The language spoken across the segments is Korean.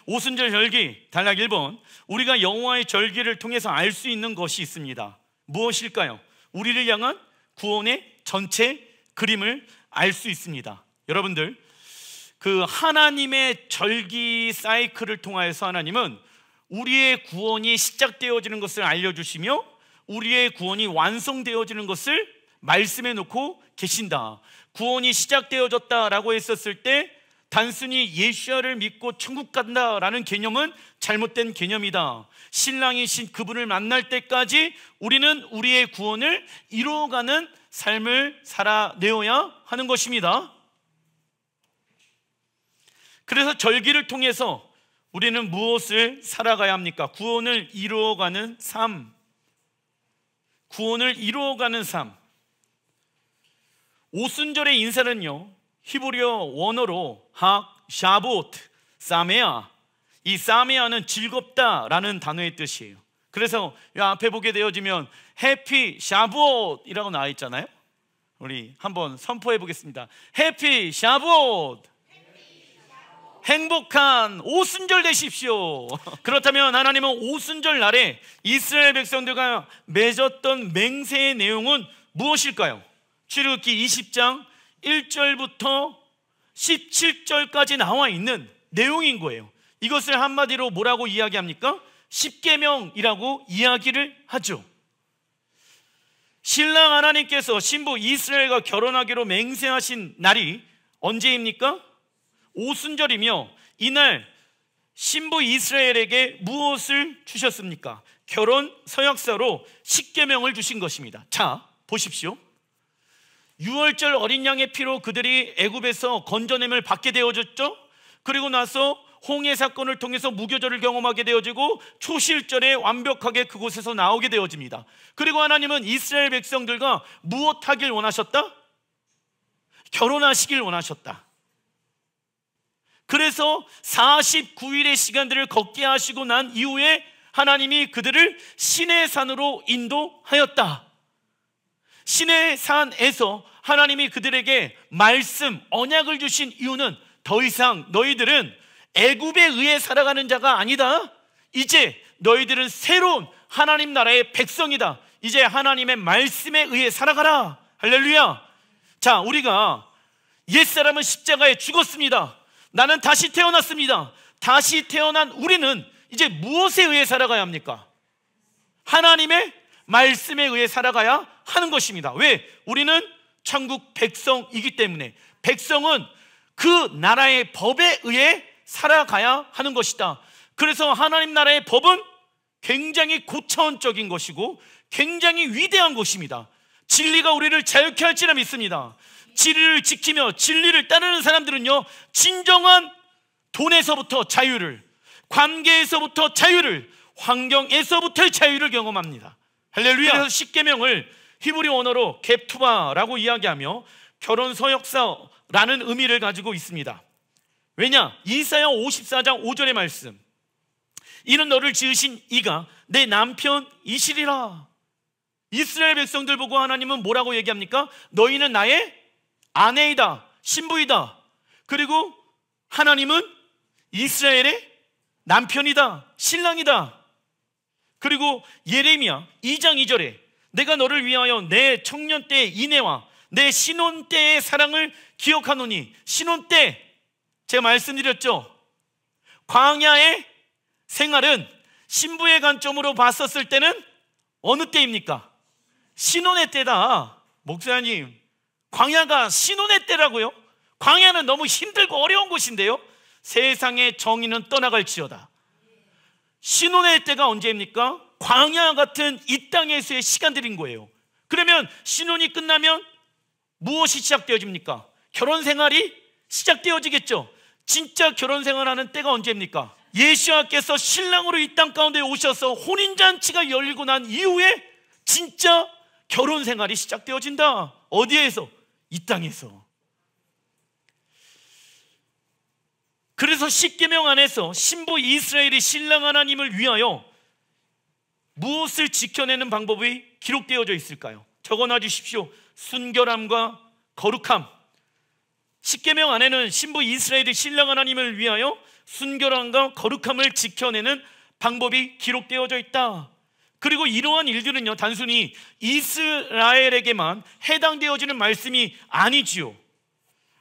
오순절 절기 단락 1번, 우리가 여호와의 절기를 통해서 알 수 있는 것이 있습니다. 무엇일까요? 우리를 향한 구원의 전체 그림을 알 수 있습니다. 여러분들, 그 하나님의 절기 사이클을 통하여서 하나님은 우리의 구원이 시작되어지는 것을 알려주시며 우리의 구원이 완성되어지는 것을 말씀해 놓고 계신다. 구원이 시작되어졌다라고 했었을 때 단순히 예수야를 믿고 천국 간다라는 개념은 잘못된 개념이다. 신랑이신 그분을 만날 때까지 우리는 우리의 구원을 이루어가는 삶을 살아내어야 하는 것입니다. 그래서 절기를 통해서 우리는 무엇을 살아가야 합니까? 구원을 이루어가는 삶. 구원을 이루어가는 삶. 오순절의 인사는요, 히브리어 원어로 샤보트, 사메아. 이 사메아는 즐겁다라는 단어의 뜻이에요. 그래서 이 앞에 보게 되어지면 해피 샤보트이라고 나와 있잖아요. 우리 한번 선포해 보겠습니다. 해피 샤보트. 행복한 오순절 되십시오. 그렇다면 하나님은 오순절 날에 이스라엘 백성들과 맺었던 맹세의 내용은 무엇일까요? 출애굽기 20장 1절부터 17절까지 나와 있는 내용인 거예요. 이것을 한마디로 뭐라고 이야기합니까? 십계명이라고 이야기를 하죠. 신랑 하나님께서 신부 이스라엘과 결혼하기로 맹세하신 날이 언제입니까? 오순절이며 이날 신부 이스라엘에게 무엇을 주셨습니까? 결혼 서약서로 십계명을 주신 것입니다. 자, 보십시오. 유월절 어린 양의 피로 그들이 애굽에서 건져냄을 받게 되어졌죠. 그리고 나서 홍해 사건을 통해서 무교절을 경험하게 되어지고 초실절에 완벽하게 그곳에서 나오게 되어집니다. 그리고 하나님은 이스라엘 백성들과 무엇 하길 원하셨다? 결혼하시길 원하셨다. 그래서 49일의 시간들을 걷게 하시고 난 이후에 하나님이 그들을 시내 산으로 인도하였다. 시내 산에서 하나님이 그들에게 말씀, 언약을 주신 이유는 더 이상 너희들은 애굽에 의해 살아가는 자가 아니다. 이제 너희들은 새로운 하나님 나라의 백성이다. 이제 하나님의 말씀에 의해 살아가라. 할렐루야. 자, 우리가 옛사람은 십자가에 죽었습니다. 나는 다시 태어났습니다. 다시 태어난 우리는 이제 무엇에 의해 살아가야 합니까? 하나님의 말씀에 의해 살아가야 하는 것입니다. 왜? 우리는 천국 백성이기 때문에. 백성은 그 나라의 법에 의해 살아가야 하는 것이다. 그래서 하나님 나라의 법은 굉장히 고차원적인 것이고 굉장히 위대한 것입니다. 진리가 우리를 자유케 할지라 믿습니다. 진리를 지키며 진리를 따르는 사람들은요, 진정한 돈에서부터 자유를, 관계에서부터 자유를, 환경에서부터의 자유를 경험합니다. 할렐루야. 그래서 십계명을 히브리 언어로 갭투바라고 이야기하며 결혼 서약서라는 의미를 가지고 있습니다. 왜냐? 이사야 54장 5절의 말씀, 이는 너를 지으신 이가 내 남편이시리라. 이스라엘 백성들 보고 하나님은 뭐라고 얘기합니까? 너희는 나의 아내이다, 신부이다. 그리고 하나님은 이스라엘의 남편이다, 신랑이다. 그리고 예레미야 2장 2절에 내가 너를 위하여 내 청년 때의 인애와 내 신혼 때의 사랑을 기억하노니, 신혼 때 제가 말씀드렸죠. 광야의 생활은 신부의 관점으로 봤었을 때는 어느 때입니까? 신혼의 때다. 목사님, 광야가 신혼의 때라고요? 광야는 너무 힘들고 어려운 곳인데요. 세상의 정의는 떠나갈지어다. 신혼의 때가 언제입니까? 광야 같은 이 땅에서의 시간들인 거예요. 그러면 신혼이 끝나면 무엇이 시작되어집니까? 결혼 생활이 시작되어지겠죠. 진짜 결혼 생활하는 때가 언제입니까? 예수님께서 신랑으로 이 땅 가운데 오셔서 혼인잔치가 열리고 난 이후에 진짜 결혼 생활이 시작되어진다. 어디에서? 이 땅에서. 그래서 십계명 안에서 신부 이스라엘이 신랑 하나님을 위하여 무엇을 지켜내는 방법이 기록되어져 있을까요? 적어놔 주십시오. 순결함과 거룩함. 십계명 안에는 신부 이스라엘이 신랑 하나님을 위하여 순결함과 거룩함을 지켜내는 방법이 기록되어져 있다. 그리고 이러한 일들은요, 단순히 이스라엘에게만 해당되어지는 말씀이 아니지요.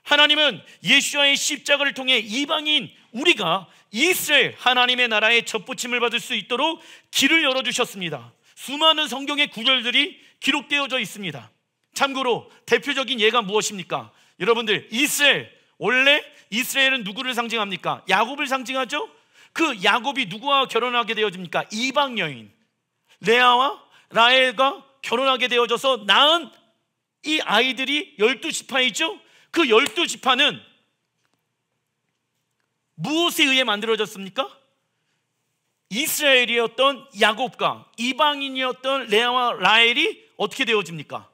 하나님은 예수와의 십자가를 통해 이방인 우리가 이스라엘 하나님의 나라에 접붙임을 받을 수 있도록 길을 열어주셨습니다. 수많은 성경의 구절들이 기록되어져 있습니다. 참고로 대표적인 예가 무엇입니까? 여러분들, 이스라엘, 원래 이스라엘은 누구를 상징합니까? 야곱을 상징하죠? 그 야곱이 누구와 결혼하게 되어집니까? 이방 여인 레아와 라헬과 결혼하게 되어져서 낳은 이 아이들이 12지파이죠? 그 12지파는 무엇에 의해 만들어졌습니까? 이스라엘이었던 야곱과 이방인이었던 레아와 라헬이 어떻게 되어집니까?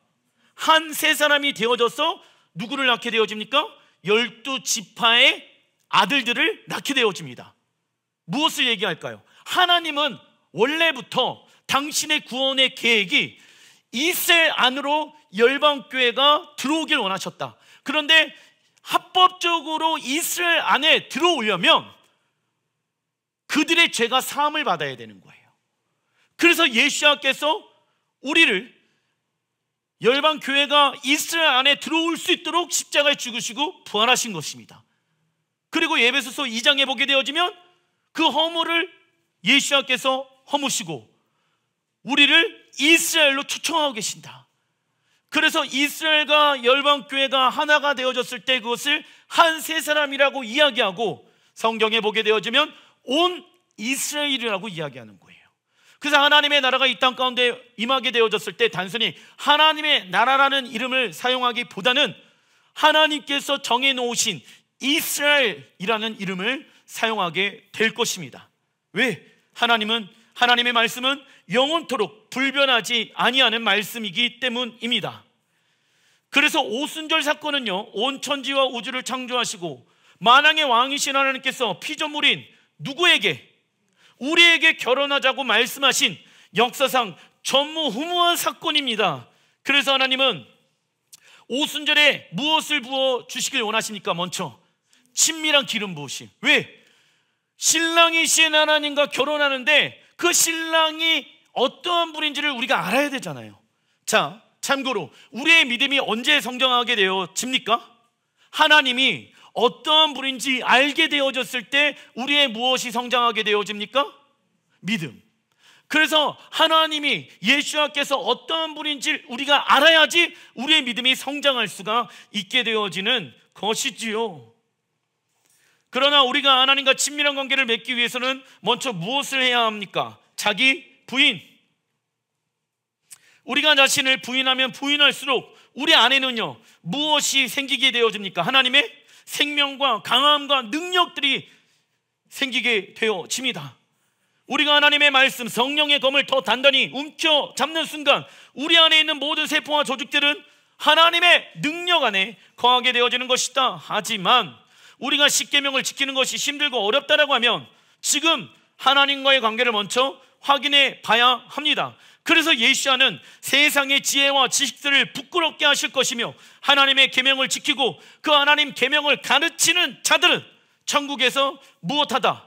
한 세 사람이 되어져서 누구를 낳게 되어집니까? 12지파의 아들들을 낳게 되어집니다. 무엇을 얘기할까요? 하나님은 원래부터 당신의 구원의 계획이 이스라엘 안으로 열방교회가 들어오길 원하셨다. 그런데 합법적으로 이스라엘 안에 들어오려면 그들의 죄가 사함을 받아야 되는 거예요. 그래서 예수님께서 우리를 열방교회가 이스라엘 안에 들어올 수 있도록 십자가에 죽으시고 부활하신 것입니다. 그리고 에베소서 2장에 보게 되어지면 그 허물을 예수님께서 허무시고 우리를 이스라엘로 초청하고 계신다. 그래서 이스라엘과 열방교회가 하나가 되어졌을 때 그것을 한 세 사람이라고 이야기하고 성경에 보게 되어지면 온 이스라엘이라고 이야기하는 거예요. 그래서 하나님의 나라가 이 땅 가운데 임하게 되어졌을 때 단순히 하나님의 나라라는 이름을 사용하기보다는 하나님께서 정해놓으신 이스라엘이라는 이름을 사용하게 될 것입니다. 왜? 하나님의 말씀은 영원토록 불변하지 아니하는 말씀이기 때문입니다. 그래서 오순절 사건은요, 온 천지와 우주를 창조하시고 만왕의 왕이신 하나님께서 피조물인 누구에게? 우리에게 결혼하자고 말씀하신 역사상 전무후무한 사건입니다. 그래서 하나님은 오순절에 무엇을 부어주시길 원하십니까? 먼저 친밀한 기름 부으심. 왜? 신랑이신 하나님과 결혼하는데 그 신랑이 어떠한 분인지를 우리가 알아야 되잖아요. 자, 참고로 우리의 믿음이 언제 성장하게 되어집니까? 하나님이 어떠한 분인지 알게 되어졌을 때 우리의 무엇이 성장하게 되어집니까? 믿음. 그래서 하나님이 예수님께서 어떠한 분인지 우리가 알아야지 우리의 믿음이 성장할 수가 있게 되어지는 것이지요. 그러나 우리가 하나님과 친밀한 관계를 맺기 위해서는 먼저 무엇을 해야 합니까? 자기 부인. 우리가 자신을 부인하면 부인할수록 우리 안에는요, 무엇이 생기게 되어집니까? 하나님의 생명과 강함과 능력들이 생기게 되어집니다. 우리가 하나님의 말씀, 성령의 검을 더 단단히 움켜잡는 순간 우리 안에 있는 모든 세포와 조직들은 하나님의 능력 안에 거하게 되어지는 것이다. 하지만 우리가 십계명을 지키는 것이 힘들고 어렵다라고 하면 지금 하나님과의 관계를 먼저 확인해 봐야 합니다. 그래서 예수와는 세상의 지혜와 지식들을 부끄럽게 하실 것이며 하나님의 계명을 지키고 그 하나님 계명을 가르치는 자들은 천국에서 무엇하다?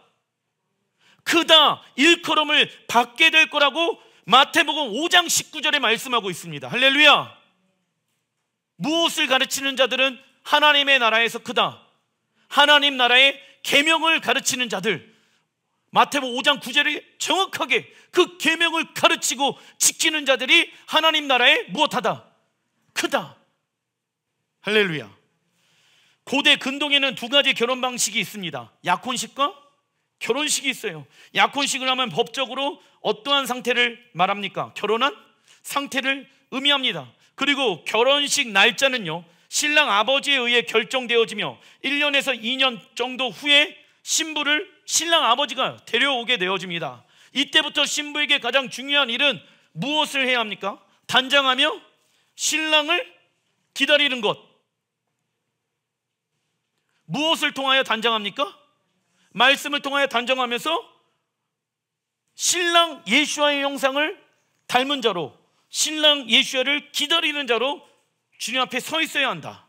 크다, 일컬음을 받게 될 거라고 마태복음 5장 19절에 말씀하고 있습니다. 할렐루야. 무엇을 가르치는 자들은 하나님의 나라에서 크다. 하나님 나라의 계명을 가르치는 자들, 마태복음 5장 9절에 정확하게 그 계명을 가르치고 지키는 자들이 하나님 나라에 무엇하다? 크다. 할렐루야. 고대 근동에는 두 가지 결혼 방식이 있습니다. 약혼식과 결혼식이 있어요. 약혼식을 하면 법적으로 어떠한 상태를 말합니까? 결혼한 상태를 의미합니다. 그리고 결혼식 날짜는요, 신랑 아버지에 의해 결정되어지며 1년에서 2년 정도 후에 신부를 신랑 아버지가 데려오게 되어집니다. 이때부터 신부에게 가장 중요한 일은 무엇을 해야 합니까? 단장하며 신랑을 기다리는 것. 무엇을 통하여 단장합니까? 말씀을 통하여 단장하면서 신랑 예수와의 형상을 닮은 자로, 신랑 예수와를 기다리는 자로 주님 앞에 서 있어야 한다.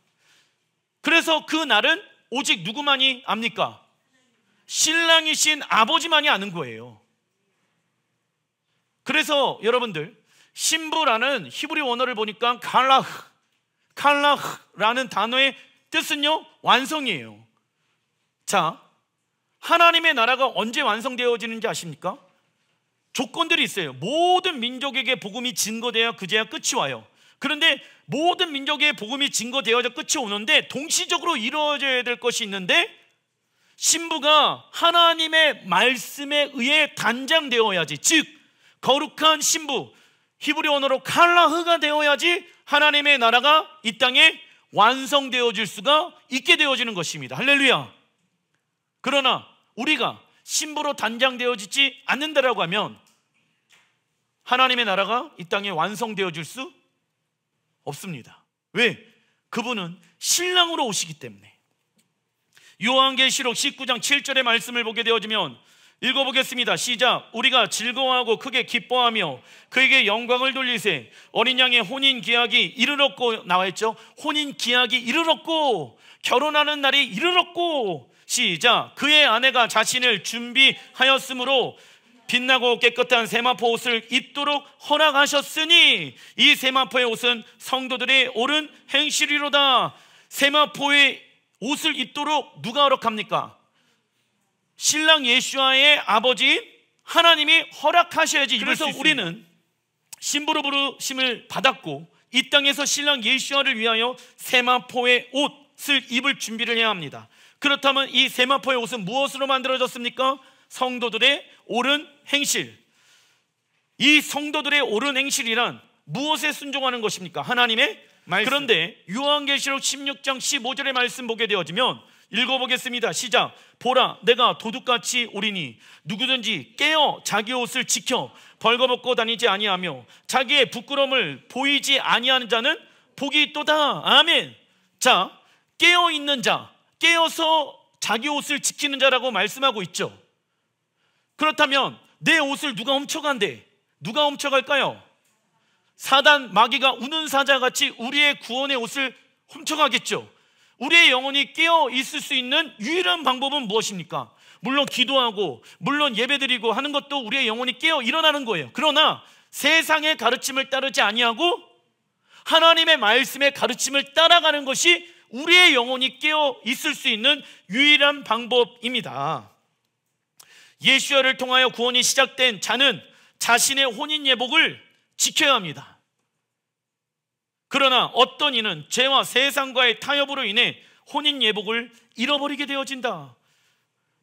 그래서 그 날은 오직 누구만이 압니까? 신랑이신 아버지만이 아는 거예요. 그래서 여러분들, 신부라는 히브리 원어를 보니까 칼라흐라는 단어의 뜻은요, 완성이에요. 자, 하나님의 나라가 언제 완성되어지는지 아십니까? 조건들이 있어요. 모든 민족에게 복음이 증거되어야 그제야 끝이 와요. 그런데 모든 민족의 복음이 증거되어져 끝이 오는데 동시적으로 이루어져야 될 것이 있는데, 신부가 하나님의 말씀에 의해 단장되어야지, 즉 거룩한 신부, 히브리 언어로 칼라흐가 되어야지 하나님의 나라가 이 땅에 완성되어질 수가 있게 되어지는 것입니다. 할렐루야. 그러나 우리가 신부로 단장되어지지 않는다라고 하면 하나님의 나라가 이 땅에 완성되어질 수 없습니다. 왜? 그분은 신랑으로 오시기 때문에. 요한계시록 19장 7절의 말씀을 보게 되어지면, 읽어보겠습니다. 시작. 우리가 즐거워하고 크게 기뻐하며 그에게 영광을 돌리세. 어린 양의 혼인 기약이 이르렀고, 나와있죠. 혼인 기약이 이르렀고, 결혼하는 날이 이르렀고. 시작. 그의 아내가 자신을 준비하였으므로 빛나고 깨끗한 세마포 옷을 입도록 허락하셨으니 이 세마포의 옷은 성도들의 옳은 행실이로다. 세마포의 옷을 입도록 누가 허락합니까? 신랑 예수와의 아버지 하나님이 허락하셔야지 입을 수 있습니다. 그래서 우리는 신부로 부르심을 받았고 이 땅에서 신랑 예수와를 위하여 세마포의 옷을 입을 준비를 해야 합니다. 그렇다면 이 세마포의 옷은 무엇으로 만들어졌습니까? 성도들의 옳은 행실. 이 성도들의 옳은 행실이란 무엇에 순종하는 것입니까? 하나님의 말씀. 그런데 요한계시록 16장 15절의 말씀 보게 되어지면, 읽어보겠습니다. 시작. 보라, 내가 도둑같이 오리니 누구든지 깨어 자기 옷을 지켜 벌거벗고 다니지 아니하며 자기의 부끄러움을 보이지 아니하는 자는 복이 있도다. 아멘. 자, 깨어있는 자, 깨어서 자기 옷을 지키는 자라고 말씀하고 있죠. 그렇다면 내 옷을 누가 훔쳐간대? 누가 훔쳐갈까요? 사단, 마귀가 우는 사자같이 우리의 구원의 옷을 훔쳐가겠죠. 우리의 영혼이 깨어 있을 수 있는 유일한 방법은 무엇입니까? 물론 기도하고 물론 예배드리고 하는 것도 우리의 영혼이 깨어 일어나는 거예요. 그러나 세상의 가르침을 따르지 아니하고 하나님의 말씀의 가르침을 따라가는 것이 우리의 영혼이 깨어 있을 수 있는 유일한 방법입니다. 예수야를 통하여 구원이 시작된 자는 자신의 혼인 예복을 지켜야 합니다. 그러나 어떤 이는 죄와 세상과의 타협으로 인해 혼인 예복을 잃어버리게 되어진다.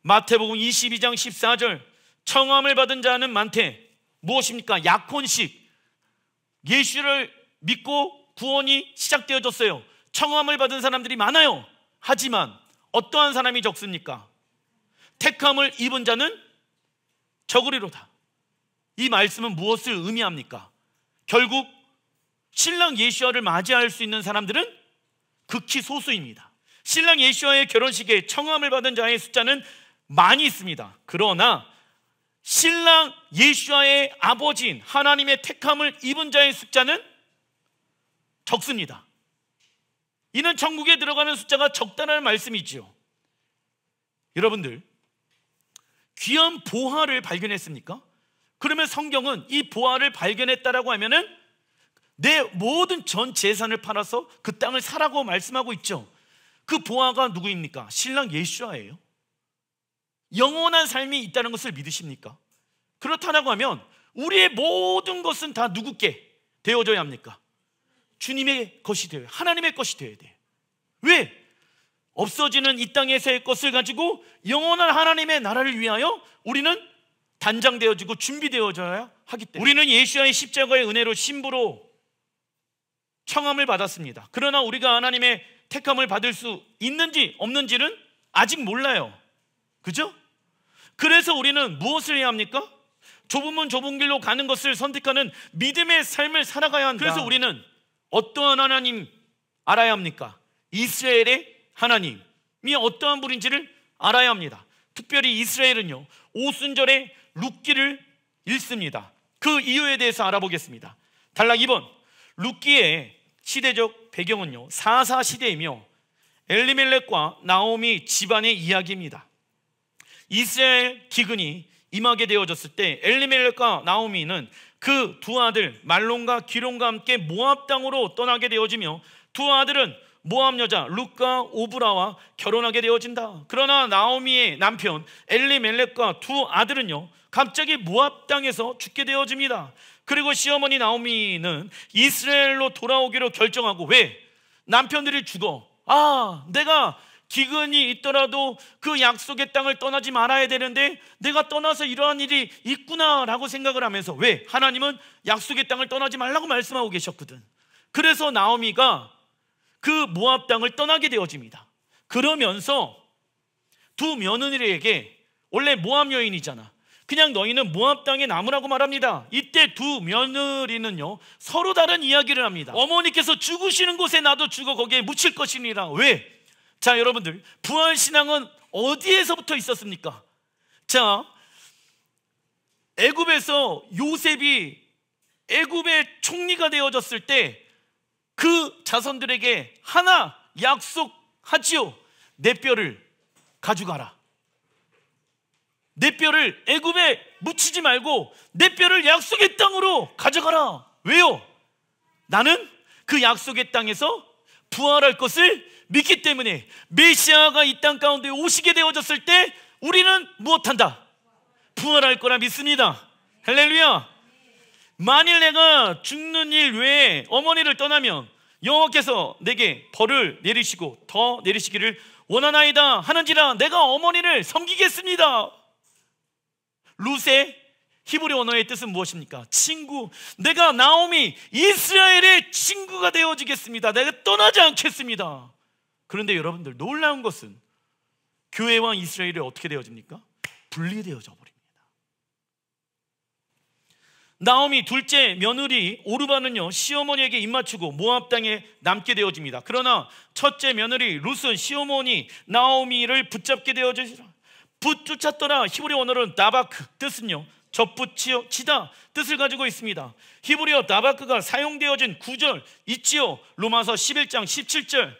마태복음 22장 14절, 청함을 받은 자는 많되 무엇입니까? 약혼식. 예수를 믿고 구원이 시작되어졌어요. 청함을 받은 사람들이 많아요. 하지만 어떠한 사람이 적습니까? 택함을 입은 자는 적으리로다. 이 말씀은 무엇을 의미합니까? 결국 신랑 예수와를 맞이할 수 있는 사람들은 극히 소수입니다. 신랑 예수와의 결혼식에 청함을 받은 자의 숫자는 많이 있습니다. 그러나 신랑 예수와의 아버지인 하나님의 택함을 입은 자의 숫자는 적습니다. 이는 천국에 들어가는 숫자가 적다는 말씀이지요. 여러분들, 귀한 보화를 발견했습니까? 그러면 성경은 이 보화를 발견했다라고 하면은 내 모든 전 재산을 팔아서 그 땅을 사라고 말씀하고 있죠. 그 보화가 누구입니까? 신랑 예수와예요. 영원한 삶이 있다는 것을 믿으십니까? 그렇다라고 하면 우리의 모든 것은 다 누구께 되어져야 합니까? 주님의 것이 되어야, 하나님의 것이 되어야 돼요. 왜? 없어지는 이 땅에서의 것을 가지고 영원한 하나님의 나라를 위하여 우리는 단장되어지고 준비되어져야 하기 때문에, 우리는 예수와의 십자가의 은혜로 신부로 청함을 받았습니다. 그러나 우리가 하나님의 택함을 받을 수 있는지 없는지는 아직 몰라요. 그죠? 그래서 우리는 무엇을 해야 합니까? 좁은 문 좁은 길로 가는 것을 선택하는 믿음의 삶을 살아가야 한다. 그래서 우리는 어떠한 하나님 알아야 합니까? 이스라엘의 하나님이 어떠한 분인지를 알아야 합니다. 특별히 이스라엘은요, 오순절에 룻기를 읽습니다. 그 이유에 대해서 알아보겠습니다. 단락 2번, 룻기의 시대적 배경은요, 사사 시대이며 엘리멜렉과 나오미 집안의 이야기입니다. 이스라엘 기근이 임하게 되어졌을 때 엘리멜렉과 나오미는 그 두 아들 말론과 기론과 함께 모압 땅으로 떠나게 되어지며 두 아들은 모압 여자 룻과 오브라와 결혼하게 되어진다. 그러나 나오미의 남편 엘리멜렉과 두 아들은요 갑자기 모압 땅에서 죽게 되어집니다. 그리고 시어머니 나오미는 이스라엘로 돌아오기로 결정하고, 왜? 남편들이 죽어. 내가 기근이 있더라도 그 약속의 땅을 떠나지 말아야 되는데 내가 떠나서 이러한 일이 있구나라고 생각을 하면서, 왜? 하나님은 약속의 땅을 떠나지 말라고 말씀하고 계셨거든. 그래서 나오미가 그 모압 땅을 떠나게 되어집니다. 그러면서 두 며느리에게, 원래 모압 여인이잖아, 그냥 너희는 모압 땅에 남으라고 말합니다. 이때 두 며느리는요 서로 다른 이야기를 합니다. 어머니께서 죽으시는 곳에 나도 죽어 거기에 묻힐 것이니라. 왜? 자, 여러분들, 부활신앙은 어디에서부터 있었습니까? 자, 애굽에서 요셉이 애굽의 총리가 되어졌을 때 그 자손들에게 하나 약속하지요. 내 뼈를 가져가라. 내 뼈를 애굽에 묻히지 말고 내 뼈를 약속의 땅으로 가져가라. 왜요? 나는 그 약속의 땅에서 부활할 것을 믿기 때문에 메시아가 이 땅 가운데 오시게 되어졌을 때 우리는 무엇한다? 부활할 거라 믿습니다. 할렐루야. 만일 내가 죽는 일 외에 어머니를 떠나면 여호와께서 내게 벌을 내리시고 더 내리시기를 원하나이다 하는지라 내가 어머니를 섬기겠습니다. 룻의 히브리 언어의 뜻은 무엇입니까? 친구. 내가 나오미 이스라엘의 친구가 되어지겠습니다. 내가 떠나지 않겠습니다. 그런데 여러분들, 놀라운 것은 교회와 이스라엘이 어떻게 되어집니까? 분리되어져 버립니다. 나오미 둘째 며느리 오르바는요 시어머니에게 입맞추고 모압 땅에 남게 되어집니다. 그러나 첫째 며느리 룻은 시어머니 나오미를 붙잡게 되어지라. 붙쫓았더라. 히브리 언어로는 다바크, 뜻은요 접붙이다 뜻을 가지고 있습니다. 히브리어 다바크가 사용되어진 구절 있지요. 로마서 11장 17절.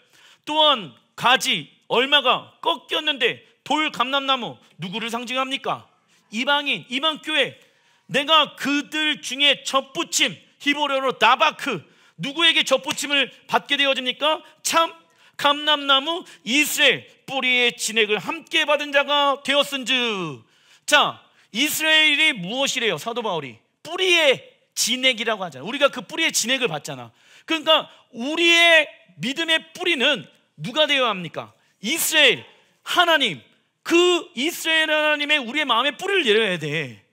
또한 가지 얼마가 꺾였는데 돌 감람나무, 누구를 상징합니까? 이방인, 이방교회. 내가 그들 중에 접붙임, 히브리어로 다바크, 누구에게 접붙임을 받게 되어집니까? 참 감람나무 이스라엘 뿌리의 진액을 함께 받은 자가 되었은즉. 자, 이스라엘이 무엇이래요? 사도 바울이 뿌리의 진액이라고 하잖아요. 우리가 그 뿌리의 진액을 받잖아. 그러니까 우리의 믿음의 뿌리는 누가 되어야 합니까? 이스라엘 하나님. 그 이스라엘 하나님의 우리의 마음에 뿌리를 내려야 돼.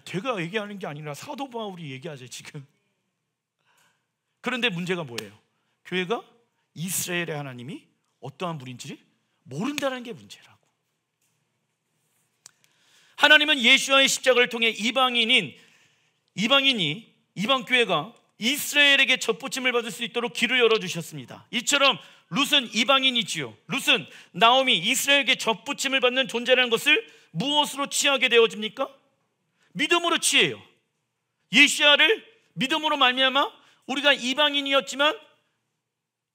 제가 얘기하는 게 아니라 사도 바울이 얘기하죠 지금. 그런데 문제가 뭐예요? 교회가 이스라엘의 하나님이 어떠한 분인지를 모른다는 게 문제라고. 하나님은 예수와의 십자가를 통해 이방인이 이방교회가 이스라엘에게 접붙임을 받을 수 있도록 길을 열어주셨습니다. 이처럼 룻은 이방인이지요. 룻은 나오미 이스라엘에게 접붙임을 받는 존재라는 것을 무엇으로 취하게 되어집니까? 믿음으로 취해요. 예시야를 믿음으로 말미암아 우리가 이방인이었지만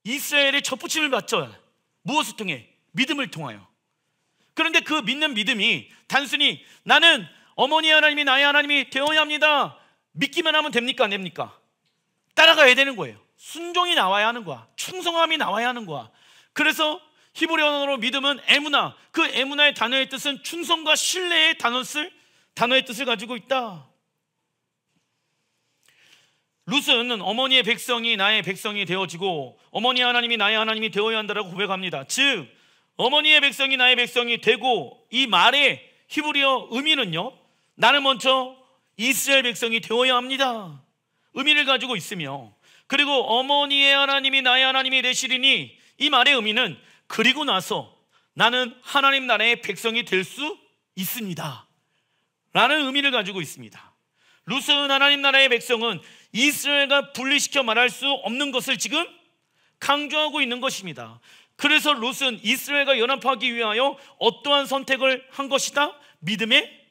이스라엘의 접붙임을 받죠. 무엇을 통해? 믿음을 통하여. 그런데 그 믿는 믿음이 단순히 나는 어머니 하나님이 나의 하나님이 되어야 합니다, 믿기만 하면 됩니까? 안 됩니까? 따라가야 되는 거예요. 순종이 나와야 하는 거야. 충성함이 나와야 하는 거야. 그래서 히브리 언어로 믿음은 에무나, 그 에무나의 단어의 뜻은 충성과 신뢰의 단어의 뜻을 가지고 있다. 룻은 어머니의 백성이 나의 백성이 되어지고 어머니 하나님이 나의 하나님이 되어야 한다라고 고백합니다. 즉 어머니의 백성이 나의 백성이 되고, 이 말의 히브리어 의미는요 나는 먼저 이스라엘 백성이 되어야 합니다 의미를 가지고 있으며, 그리고 어머니의 하나님이 나의 하나님이 되시리니, 이 말의 의미는 그리고 나서 나는 하나님 나라의 백성이 될 수 있습니다 라는 의미를 가지고 있습니다. 룻은 하나님 나라의 백성은 이스라엘과 분리시켜 말할 수 없는 것을 지금 강조하고 있는 것입니다. 그래서 룻은 이스라엘과 연합하기 위하여 어떠한 선택을 한 것이다? 믿음의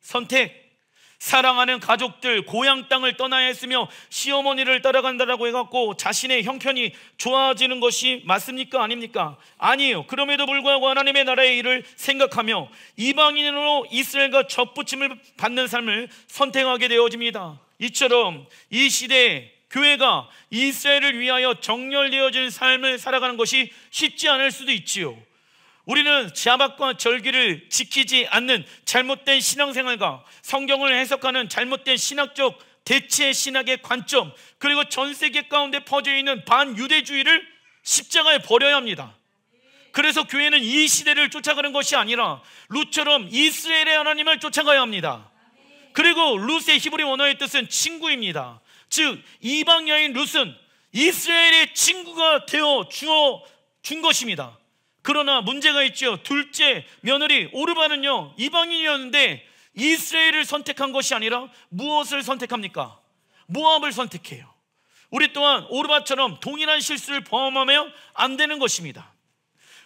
선택. 사랑하는 가족들, 고향 땅을 떠나야 했으며 시어머니를 따라간다라고 해갖고 자신의 형편이 좋아지는 것이 맞습니까? 아닙니까? 아니에요. 그럼에도 불구하고 하나님의 나라의 일을 생각하며 이방인으로 이스라엘과 접붙임을 받는 삶을 선택하게 되어집니다. 이처럼 이 시대에 교회가 이스라엘을 위하여 정렬되어진 삶을 살아가는 것이 쉽지 않을 수도 있지요. 우리는 자박과 절기를 지키지 않는 잘못된 신앙생활과 성경을 해석하는 잘못된 신학적 대체 신학의 관점, 그리고 전 세계 가운데 퍼져 있는 반유대주의를 십자가에 버려야 합니다. 그래서 교회는 이 시대를 쫓아가는 것이 아니라 룻처럼 이스라엘의 하나님을 쫓아가야 합니다. 그리고 룻의 히브리 원어의 뜻은 친구입니다. 즉 이방 여인 룻은 이스라엘의 친구가 되어 준 것입니다. 그러나 문제가 있죠. 둘째 며느리 오르바는요, 이방인이었는데 이스라엘을 선택한 것이 아니라 무엇을 선택합니까? 모압을 선택해요. 우리 또한 오르바처럼 동일한 실수를 범하면 안 되는 것입니다.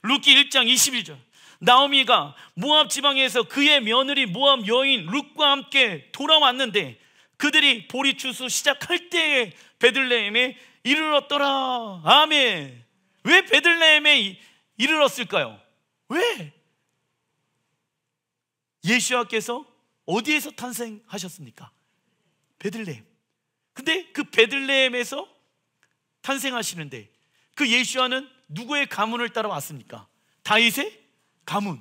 룻기 1장 21절, 나오미가 모압 지방에서 그의 며느리 모압 여인 룻과 함께 돌아왔는데 그들이 보리 추수 시작할 때에 베들레헴에 이르렀더라. 아멘. 왜 베들레헴에 이르렀을까요? 왜? 예수와께서 어디에서 탄생하셨습니까? 베들레헴. 근데 그 베들레헴에서 탄생하시는데 그 예수와는 누구의 가문을 따라왔습니까? 다윗의 가문.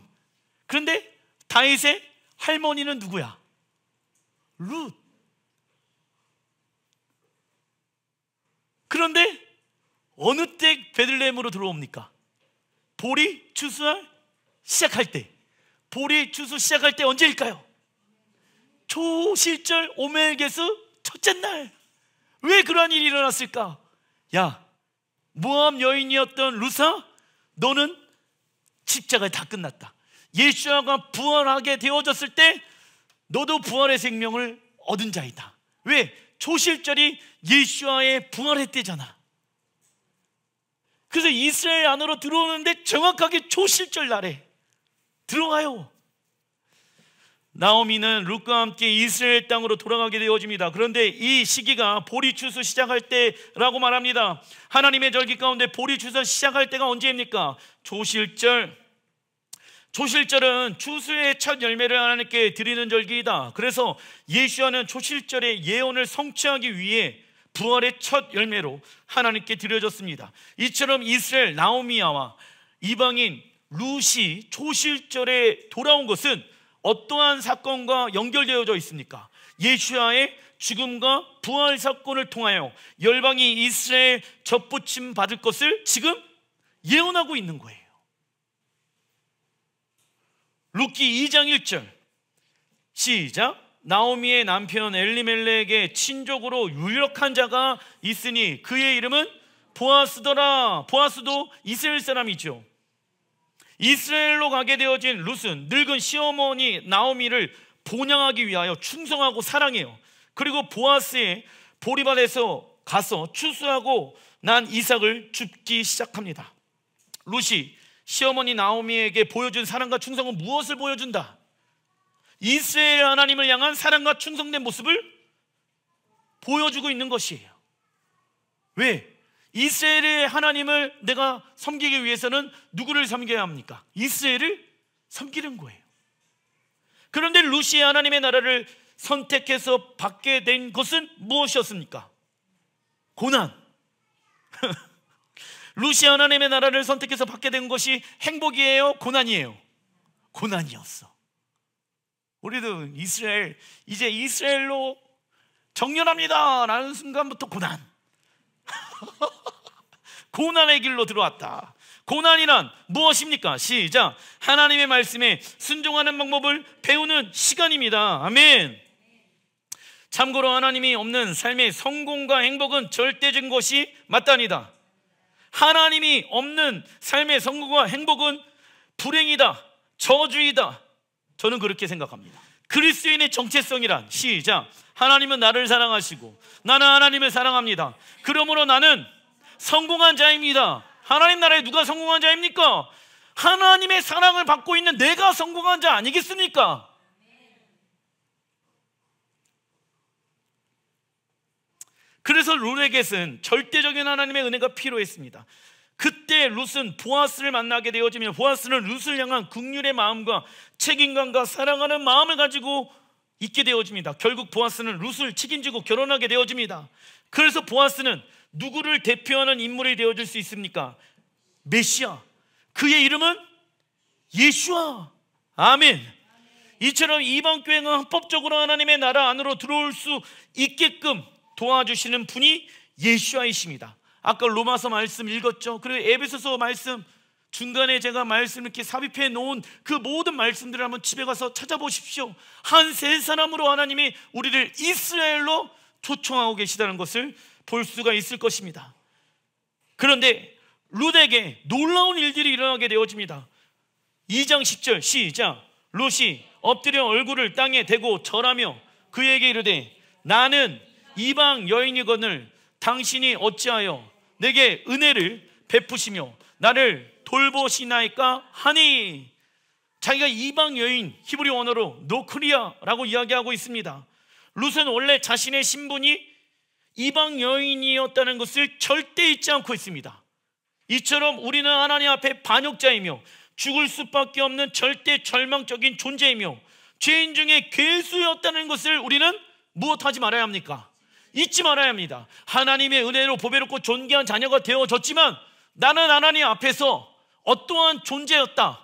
그런데 다윗의 할머니는 누구야? 룻. 그런데 어느 때 베들레헴으로 들어옵니까? 보리 추수 시작할 때. 보리 추수 시작할 때 언제일까요? 초실절 오멜게스 첫째 날. 왜 그러한 일이 일어났을까? 야, 모압 여인이었던 룻아, 너는 십자가에 다 끝났다. 예수아가 부활하게 되어졌을 때 너도 부활의 생명을 얻은 자이다. 왜? 초실절이 예수아의 부활했대잖아. 그래서 이스라엘 안으로 들어오는데 정확하게 초실절 날에 들어가요. 나오미는 룻과 함께 이스라엘 땅으로 돌아가게 되어집니다. 그런데 이 시기가 보리 추수 시작할 때라고 말합니다. 하나님의 절기 가운데 보리 추수 시작할 때가 언제입니까? 초실절. 초실절은 추수의 첫 열매를 하나님께 드리는 절기이다. 그래서 예수와는 초실절의 예언을 성취하기 위해 부활의 첫 열매로 하나님께 드려졌습니다. 이처럼 이스라엘 나오미와 이방인 룻이 초실절에 돌아온 것은 어떠한 사건과 연결되어져 있습니까? 예수와의 죽음과 부활 사건을 통하여 열방이 이스라엘 접붙임 받을 것을 지금 예언하고 있는 거예요. 룻기 2장 1절 시작. 나오미의 남편 엘리멜렉의 친족으로 유력한 자가 있으니 그의 이름은 보아스더라. 보아스도 이스라엘 사람이죠. 이스라엘로 가게 되어진 룻은 늙은 시어머니 나오미를 본향하기 위하여 충성하고 사랑해요. 그리고 보아스의 보리밭에서 가서 추수하고 난 이삭을 줍기 시작합니다. 룻이 시어머니 나오미에게 보여준 사랑과 충성은 무엇을 보여준다? 이스라엘 하나님을 향한 사랑과 충성된 모습을 보여주고 있는 것이에요. 왜? 이스라엘의 하나님을 내가 섬기기 위해서는 누구를 섬겨야 합니까? 이스라엘을 섬기는 거예요. 그런데 룻이 하나님의 나라를 선택해서 받게 된 것은 무엇이었습니까? 고난. 룻이 하나님의 나라를 선택해서 받게 된 것이 행복이에요? 고난이에요? 고난이었어. 우리도 이제 이스라엘로 정렬합니다 라는 순간부터 고난. 고난의 길로 들어왔다. 고난이란 무엇입니까? 시작. 하나님의 말씀에 순종하는 방법을 배우는 시간입니다. 아멘. 참고로 하나님이 없는 삶의 성공과 행복은 절대적인 것이 맞다니다. 하나님이 없는 삶의 성공과 행복은 불행이다, 저주이다. 저는 그렇게 생각합니다. 그리스도인의 정체성이란 시작. 하나님은 나를 사랑하시고 나는 하나님을 사랑합니다. 그러므로 나는 성공한 자입니다. 하나님 나라에 누가 성공한 자입니까? 하나님의 사랑을 받고 있는 내가 성공한 자 아니겠습니까? 그래서 룻에게는 절대적인 하나님의 은혜가 필요했습니다. 그때 룻은 보아스를 만나게 되어지며 보아스는 룻을 향한 긍휼의 마음과 책임감과 사랑하는 마음을 가지고 있게 되어집니다. 결국 보아스는 룻을 책임지고 결혼하게 되어집니다. 그래서 보아스는 누구를 대표하는 인물이 되어질 수 있습니까? 메시아, 그의 이름은 예수아. 아멘. 이처럼 이방교회가 합법적으로 하나님의 나라 안으로 들어올 수 있게끔 도와주시는 분이 예수아이십니다. 아까 로마서 말씀 읽었죠. 그리고 에베소서 말씀 중간에 제가 말씀 이렇게 삽입해 놓은 그 모든 말씀들을 한번 집에 가서 찾아보십시오. 한 세 사람으로 하나님이 우리를 이스라엘로 초청하고 계시다는 것을 볼 수가 있을 것입니다. 그런데 룻에게 놀라운 일들이 일어나게 되어집니다. 2장 10절 시작. 룻이 엎드려 얼굴을 땅에 대고 절하며 그에게 이르되 나는 이방 여인이거늘 당신이 어찌하여 내게 은혜를 베푸시며 나를 돌보시나이까 하니. 자기가 이방 여인, 히브리 언어로 노크리아라고 이야기하고 있습니다. 룻은 원래 자신의 신분이 이방 여인이었다는 것을 절대 잊지 않고 있습니다. 이처럼 우리는 하나님 앞에 반역자이며 죽을 수밖에 없는 절대 절망적인 존재이며 죄인 중에 괴수였다는 것을 우리는 무엇하지 말아야 합니까? 잊지 말아야 합니다. 하나님의 은혜로 보배롭고 존귀한 자녀가 되어졌지만 나는 하나님 앞에서 어떠한 존재였다,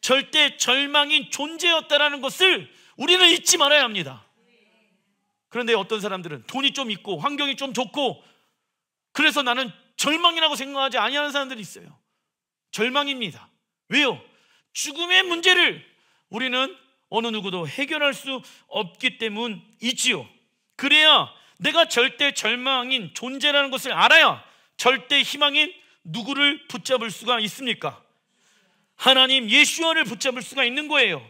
절대 절망인 존재였다라는 것을 우리는 잊지 말아야 합니다. 그런데 어떤 사람들은 돈이 좀 있고 환경이 좀 좋고 그래서 나는 절망이라고 생각하지 아니하는 사람들이 있어요. 절망입니다. 왜요? 죽음의 문제를 우리는 어느 누구도 해결할 수 없기 때문이지요. 그래야 내가 절대 절망인 존재라는 것을 알아야 절대 희망인 누구를 붙잡을 수가 있습니까? 하나님 예수와를 붙잡을 수가 있는 거예요.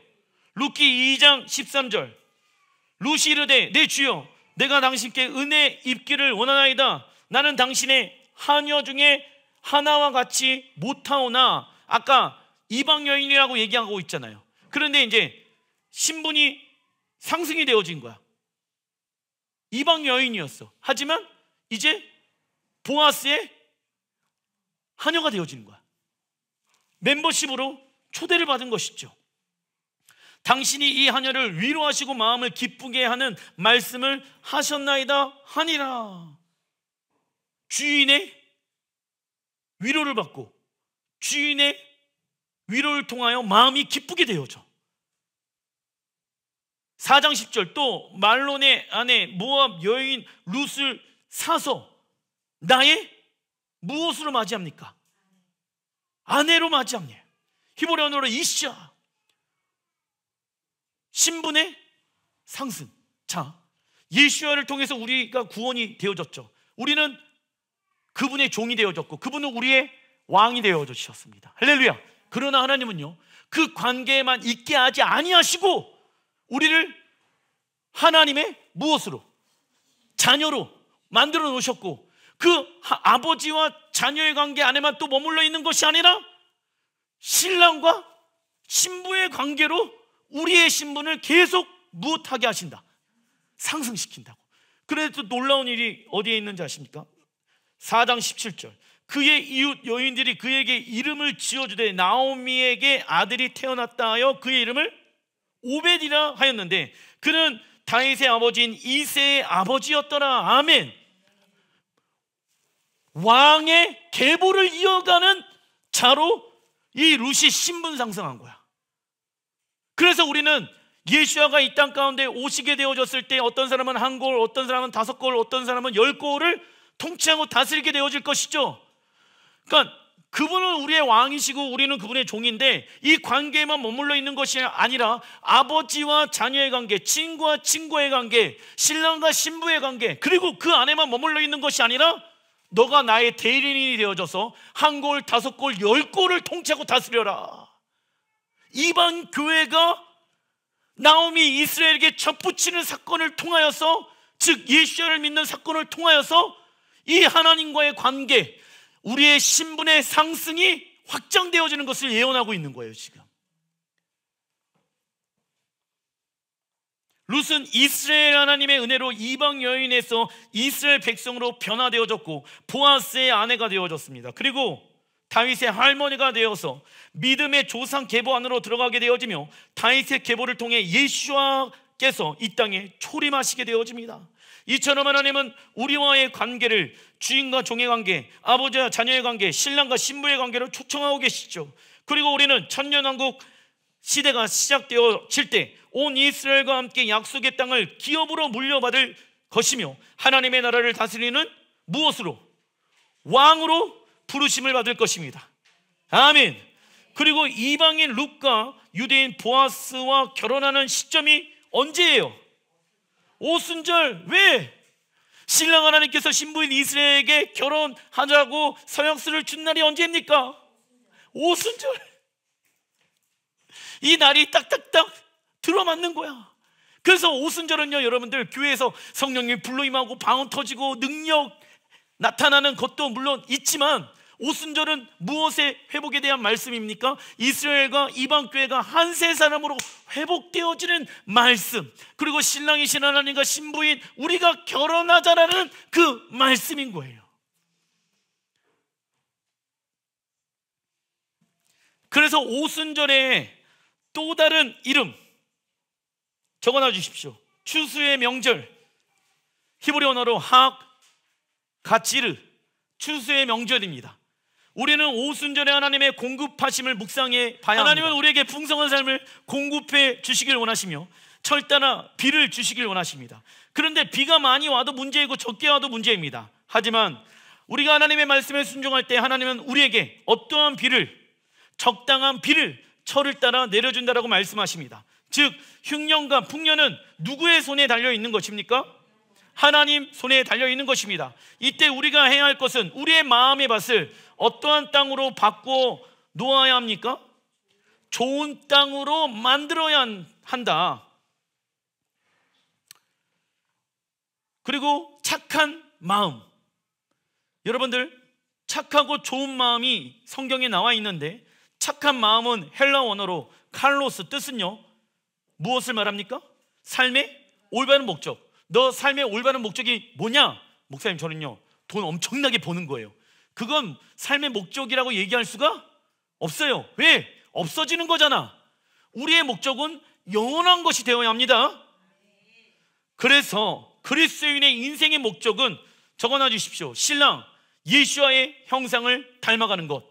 룻기 2장 13절 룻이 이르되 내 주여 내가 당신께 은혜 입기를 원하나이다. 나는 당신의 하녀 중에 하나와 같이 못하오나. 아까 이방 여인이라고 얘기하고 있잖아요. 그런데 이제 신분이 상승이 되어진 거야. 이방 여인이었어. 하지만 이제 보아스의 하녀가 되어지는 거야. 멤버십으로 초대를 받은 것이죠. 당신이 이 하녀를 위로하시고 마음을 기쁘게 하는 말씀을 하셨나이다 하니라. 주인의 위로를 받고 주인의 위로를 통하여 마음이 기쁘게 되어져. 4장 10절 또 말론의 아내 모압 여인 룻을 사서 나의 무엇으로 맞이합니까? 아내로 맞이합니다. 히브리 언어로 이샤. 신분의 상승. 자, 예수와를 통해서 우리가 구원이 되어졌죠. 우리는 그분의 종이 되어졌고 그분은 우리의 왕이 되어주셨습니다. 할렐루야. 그러나 하나님은요 그 관계에만 있게 하지 아니하시고 우리를 하나님의 무엇으로? 자녀로 만들어 놓으셨고 그 아버지와 자녀의 관계 안에만 또 머물러 있는 것이 아니라 신랑과 신부의 관계로 우리의 신분을 계속 무엇하게 하신다? 상승시킨다고. 그래도 또 놀라운 일이 어디에 있는지 아십니까? 4장 17절 그의 이웃 여인들이 그에게 이름을 지어주되 나오미에게 아들이 태어났다 하여 그의 이름을 오벳이라 하였는데 그는 다윗의 아버지인 이새의 아버지였더라. 아멘. 왕의 계보를 이어가는 자로 이 룻이 신분 상승한 거야. 그래서 우리는 예수아가 이 땅 가운데 오시게 되어졌을 때 어떤 사람은 한 골, 어떤 사람은 5골, 어떤 사람은 10골을 통치하고 다스리게 되어질 것이죠. 그러니까 그분은 우리의 왕이시고 우리는 그분의 종인데 이 관계에만 머물러 있는 것이 아니라 아버지와 자녀의 관계, 친구와 친구의 관계, 신랑과 신부의 관계, 그리고 그 안에만 머물러 있는 것이 아니라 너가 나의 대리인이 되어져서 1골, 5골, 10골을 통치하고 다스려라. 이방 교회가 나오미 이스라엘에게 접붙이는 사건을 통하여서, 즉 예수를 믿는 사건을 통하여서 이 하나님과의 관계, 우리의 신분의 상승이 확장되어지는 것을 예언하고 있는 거예요. 지금 룻은 이스라엘 하나님의 은혜로 이방 여인에서 이스라엘 백성으로 변화되어졌고 보아스의 아내가 되어졌습니다. 그리고 다윗의 할머니가 되어서 믿음의 조상 계보 안으로 들어가게 되어지며 다윗의 계보를 통해 예수와께서 이 땅에 초림하시게 되어집니다. 이처럼 하나님은 우리와의 관계를 주인과 종의 관계, 아버지와 자녀의 관계, 신랑과 신부의 관계로 초청하고 계시죠. 그리고 우리는 천년왕국 시대가 시작되어질 때 온 이스라엘과 함께 약속의 땅을 기업으로 물려받을 것이며 하나님의 나라를 다스리는 무엇으로? 왕으로 부르심을 받을 것입니다. 아멘. 그리고 이방인 룻과 유대인 보아스와 결혼하는 시점이 언제예요? 오순절. 왜? 신랑 하나님께서 신부인 이스라엘에게 결혼하자고 서약서를 준 날이 언제입니까? 오순절. 이 날이 딱딱딱 들어맞는 거야. 그래서 오순절은요, 여러분들, 교회에서 성령님이 불로임하고 방언 터지고 능력 나타나는 것도 물론 있지만 오순절은 무엇의 회복에 대한 말씀입니까? 이스라엘과 이방 교회가 한 세 사람으로 회복되어지는 말씀, 그리고 신랑이신 하나님과 신부인 우리가 결혼하자라는 그 말씀인 거예요. 그래서 오순절에 또 다른 이름 적어놔 주십시오. 추수의 명절, 히브리 언어로 학 가치르, 추수의 명절입니다. 우리는 오순절에 하나님의 공급하심을 묵상해 봐야 합니다. 하나님은 우리에게 풍성한 삶을 공급해 주시길 원하시며 철따라 비를 주시길 원하십니다. 그런데 비가 많이 와도 문제이고 적게 와도 문제입니다. 하지만 우리가 하나님의 말씀에 순종할 때 하나님은 우리에게 어떠한 비를, 적당한 비를 철을 따라 내려준다라고 말씀하십니다. 즉 흉년과 풍년은 누구의 손에 달려 있는 것입니까? 하나님 손에 달려 있는 것입니다. 이때 우리가 해야 할 것은 우리의 마음의 밭을 어떠한 땅으로 바꾸어 놓아야 합니까? 좋은 땅으로 만들어야 한다. 그리고 착한 마음. 여러분들, 착하고 좋은 마음이 성경에 나와 있는데 착한 마음은 헬라 원어로 칼로스, 뜻은요 무엇을 말합니까? 삶의 올바른 목적. 너 삶의 올바른 목적이 뭐냐? 목사님, 저는요 돈 엄청나게 버는 거예요. 그건 삶의 목적이라고 얘기할 수가 없어요. 왜? 없어지는 거잖아. 우리의 목적은 영원한 것이 되어야 합니다. 그래서 그리스도인의 인생의 목적은 적어놔 주십시오. 신랑 예수와의 형상을 닮아가는 것.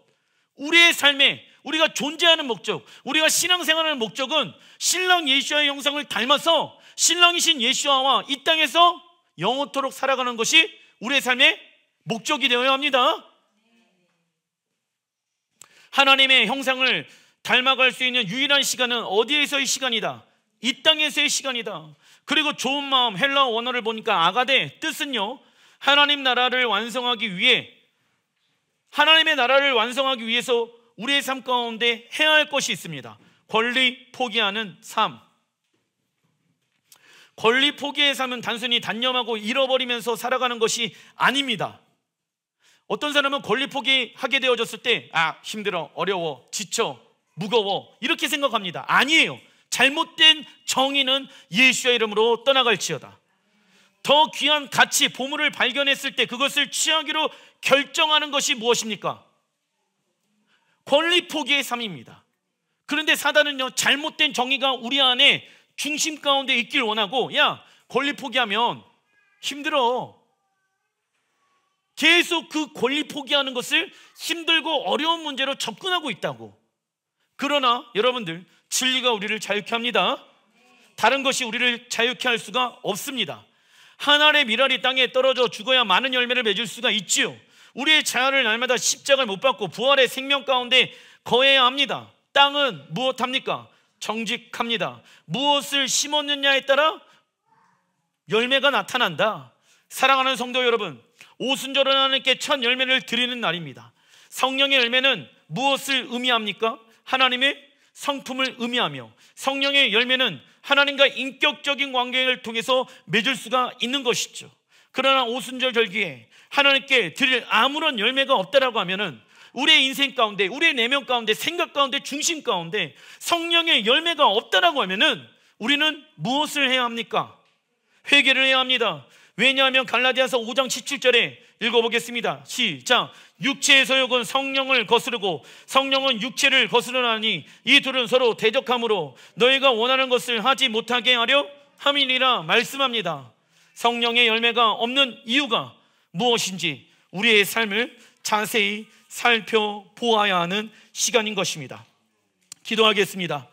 우리의 삶에 우리가 존재하는 목적, 우리가 신앙생활하는 목적은 신랑 예수와의 형상을 닮아서 신랑이신 예수와와 이 땅에서 영원토록 살아가는 것이 우리의 삶의 목적이 되어야 합니다. 하나님의 형상을 닮아갈 수 있는 유일한 시간은 어디에서의 시간이다? 이 땅에서의 시간이다. 그리고 좋은 마음, 헬라어 원어를 보니까 아가데, 뜻은요 하나님 나라를 완성하기 위해, 하나님의 나라를 완성하기 위해서 우리의 삶 가운데 해야 할 것이 있습니다. 권리 포기하는 삶. 권리 포기의 삶은 단순히 단념하고 잃어버리면서 살아가는 것이 아닙니다. 어떤 사람은 권리 포기하게 되어졌을 때 힘들어, 어려워, 지쳐, 무거워 이렇게 생각합니다. 아니에요. 잘못된 정의는 예수의 이름으로 떠나갈지어다. 더 귀한 가치, 보물을 발견했을 때 그것을 취하기로 결정하는 것이 무엇입니까? 권리 포기의 삶입니다. 그런데 사단은요 잘못된 정의가 우리 안에 중심 가운데 있길 원하고, 야 권리 포기하면 힘들어, 계속 그 권리 포기하는 것을 힘들고 어려운 문제로 접근하고 있다고. 그러나 여러분들, 진리가 우리를 자유케 합니다. 다른 것이 우리를 자유케 할 수가 없습니다. 한 알의 밀알이 땅에 떨어져 죽어야 많은 열매를 맺을 수가 있지요. 우리의 자아를 날마다 십자가를 못 받고 부활의 생명 가운데 거해야 합니다. 땅은 무엇합니까? 정직합니다. 무엇을 심었느냐에 따라 열매가 나타난다. 사랑하는 성도 여러분, 오순절은 하나님께 첫 열매를 드리는 날입니다. 성령의 열매는 무엇을 의미합니까? 하나님의 성품을 의미하며, 성령의 열매는 하나님과 인격적인 관계를 통해서 맺을 수가 있는 것이죠. 그러나 오순절 절기에 하나님께 드릴 아무런 열매가 없다라고 하면은 우리의 인생 가운데, 우리의 내면 가운데, 생각 가운데, 중심 가운데 성령의 열매가 없다라고 하면은 우리는 무엇을 해야 합니까? 회개를 해야 합니다. 왜냐하면 갈라디아서 5장 17절에 읽어보겠습니다. 시작. 육체의 소욕은 성령을 거스르고 성령은 육체를 거스르나니 이 둘은 서로 대적하므로 너희가 원하는 것을 하지 못하게 하려 함이니라 말씀합니다. 성령의 열매가 없는 이유가 무엇인지 우리의 삶을 자세히 살펴보아야 하는 시간인 것입니다. 기도하겠습니다.